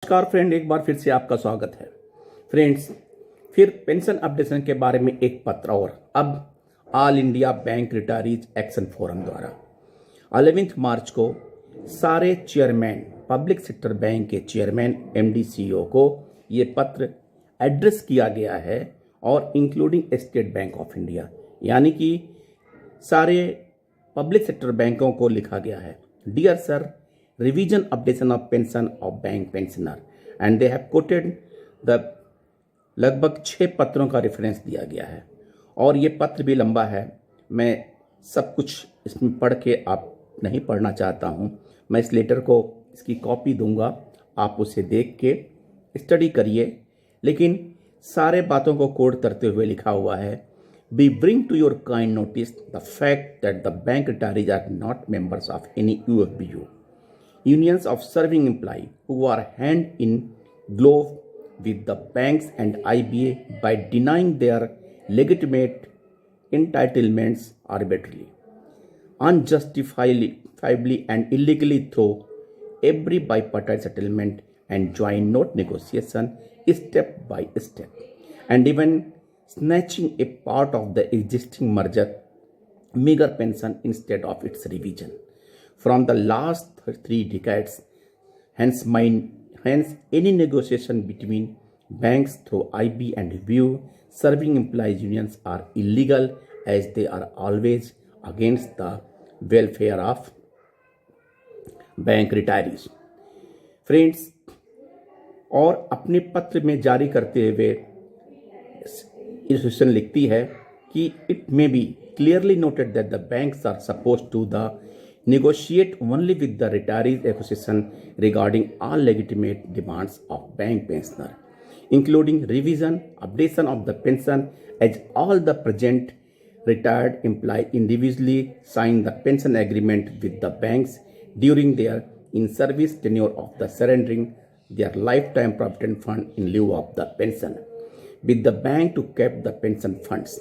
नमस्कार फ्रेंड, एक बार फिर से आपका स्वागत है। फ्रेंड्स, फिर पेंशन अपडेशन के बारे में एक पत्र और अब all India bank retirees action forum द्वारा 11 मार्च को सारे चेयरमैन, पब्लिक सेक्टर बैंक के चेयरमैन, एमडी, सीईओ को ये पत्र एड्रेस किया गया है और including state bank of India, यानी कि सारे पब्लिक सेक्टर बैंकों को लिखा गया है। Dear sir, revision updation of pension of bank pensioner, and they have quoted the लगभग 6 पत्रों का रेफरेंस दिया गया है और ये पत्र भी लंबा है। मैं सब कुछ इसमें पढ़ के आप नहीं पढ़ना चाहता हूँ। मैं इस लेटर को, इसकी कॉपी दूंगा, आप उसे देख के स्टडी करिए। लेकिन सारे बातों को कोड करते हुए लिखा हुआ है, We bring to your kind notice the fact that the bank retirees are not members of any UFBU, unions of serving employees who are hand in glove with the banks and IBA by denying their legitimate entitlements arbitrarily, unjustifiably and illegally through every bipartite settlement and joint note negotiation step by step, and even snatching a part of the existing merger meager pension instead of its revision from the last 3 decades. Hence, any negotiation between banks through IB and VIU serving employees unions are illegal, as they are always against the welfare of bank retirees. Friends, और अपने पत्र में जारी करते हुए association लिखती है कि it may be clearly noted that the banks are supposed to negotiate only with the retirees association regarding all legitimate demands of bank pensioner, including revision, updation of the pension, as all the present retired employees individually sign the pension agreement with the banks during their in-service tenure of the surrendering their lifetime provident fund in lieu of the pension, with the bank to keep the pension funds.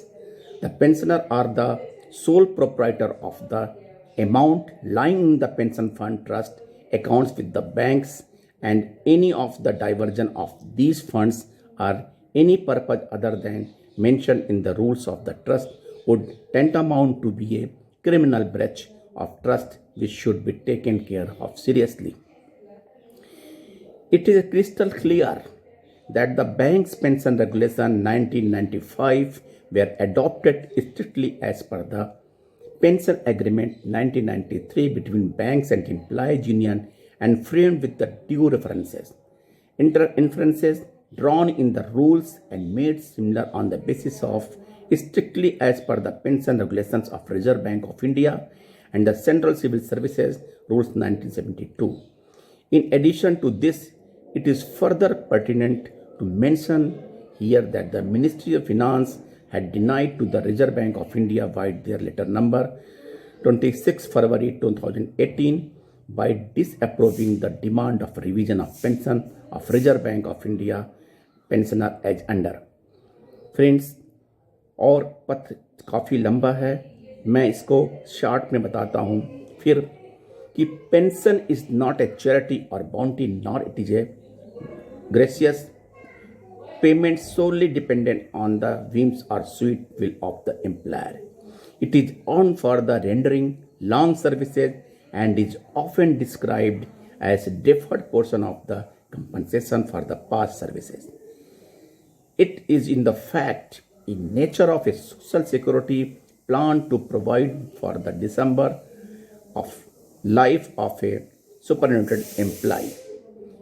The pensioner are the sole proprietor of the amount lying in the pension fund trust accounts with the banks, and any of the diversion of these funds or any purpose other than mentioned in the rules of the trust would tantamount to be a criminal breach of trust, which should be taken care of seriously. It is crystal clear that the Bank's Pension Regulation 1995 were adopted strictly as per the Pension Agreement 1993 between banks and employees union and framed with the due references, inferences drawn in the rules and made similar on the basis of strictly as per the pension regulations of Reserve Bank of India and the Central Civil Services Rules 1972. In addition to this, it is further pertinent to mention here that the Ministry of Finance had denied to the Reserve Bank of India via their letter number 26 February 2018 by disapproving the demand of revision of pension of Reserve Bank of India pensioner as under. Friends, और पत्र काफ़ी लंबा है, मैं इसको short में बताता हूँ फिर कि pension is not a charity और bounty, nor it is a gracious payment solely dependent on the whims or sweet will of the employer. It is earned for the rendering long services and is often described as a deferred portion of the compensation for the past services. It is in the fact in nature of a social security plan to provide for the December of life of a superannuated employee.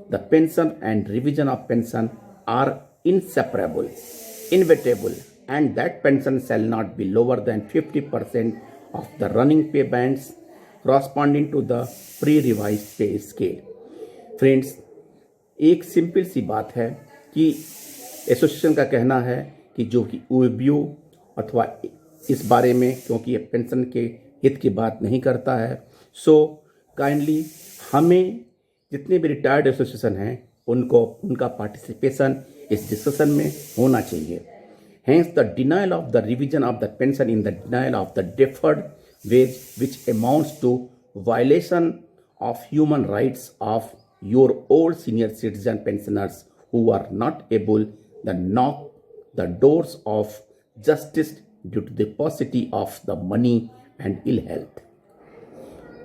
The pension and revision of pension are inseparable, inevitable, and that pension shall not be lower than 50% of the running pay bands corresponding to the pre-revised pay scale. Friends, एक simple सी बात है कि association का कहना है कि जो कि यूएबीयू अथवा इस बारे में, क्योंकि ये पेंशन के हित की बात नहीं करता है, सो काइंडली हमें जितने भी रिटायर्ड एसोसिएशन हैं उनका पार्टिसिपेशन इस डिस्कशन में होना चाहिए. Hence, the denial of the revision of the pension in the denial of the deferred wage, which amounts to violation of human rights of your old senior citizen pensioners who are not able to knock the doors of justice due to the paucity of the money and ill health.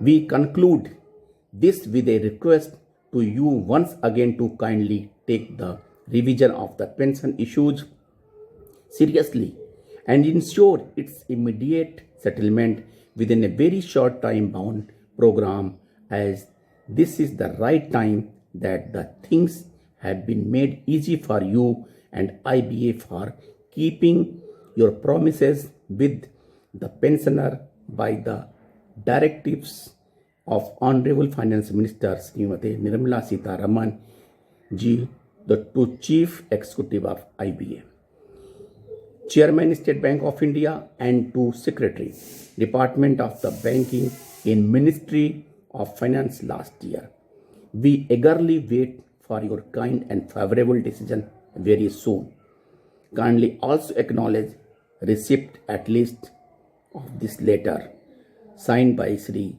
We conclude this with a request to you once again to kindly take the revision of the pension issues seriously and ensure its immediate settlement within a very short time bound program, as this is the right time that the things have been made easy for you and IBA for keeping your promises with the pensioner by the directives of Honorable Finance Minister Srimati Nirmala Sitharaman Ji, the two Chief Executive of IBA, Chairman State Bank of India, and to Secretary, Department of the Banking in Ministry of Finance last year. We eagerly wait for your kind and favorable decision very soon. Kindly also acknowledge receipt at least of this letter signed by Sri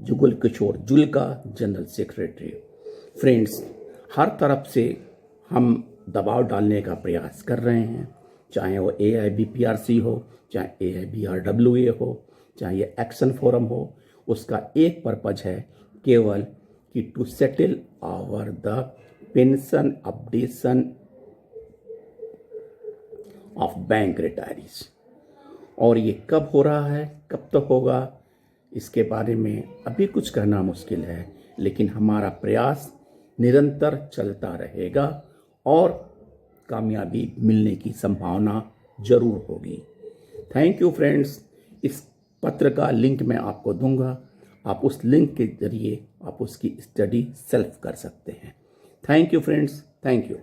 Jugal Kishore Julka, general secretary. Friends, हर तरफ से हम दबाव डालने का प्रयास कर रहे हैं, चाहे वो AIBPRC हो, चाहे AIBRWA हो, चाहे ये एक्शन फोरम हो। उसका एक पर्पज है केवल कि to settle our the pension updation of bank retirees. और ये कब हो रहा है, कब तक होगा, इसके बारे में अभी कुछ कहना मुश्किल है, लेकिन हमारा प्रयास निरंतर चलता रहेगा और कामयाबी मिलने की संभावना जरूर होगी। Thank you friends. इस पत्र का लिंक मैं आपको दूंगा, आप उस लिंक के जरिए आप उसकी स्टडी सेल्फ कर सकते हैं। Thank you friends, thank you.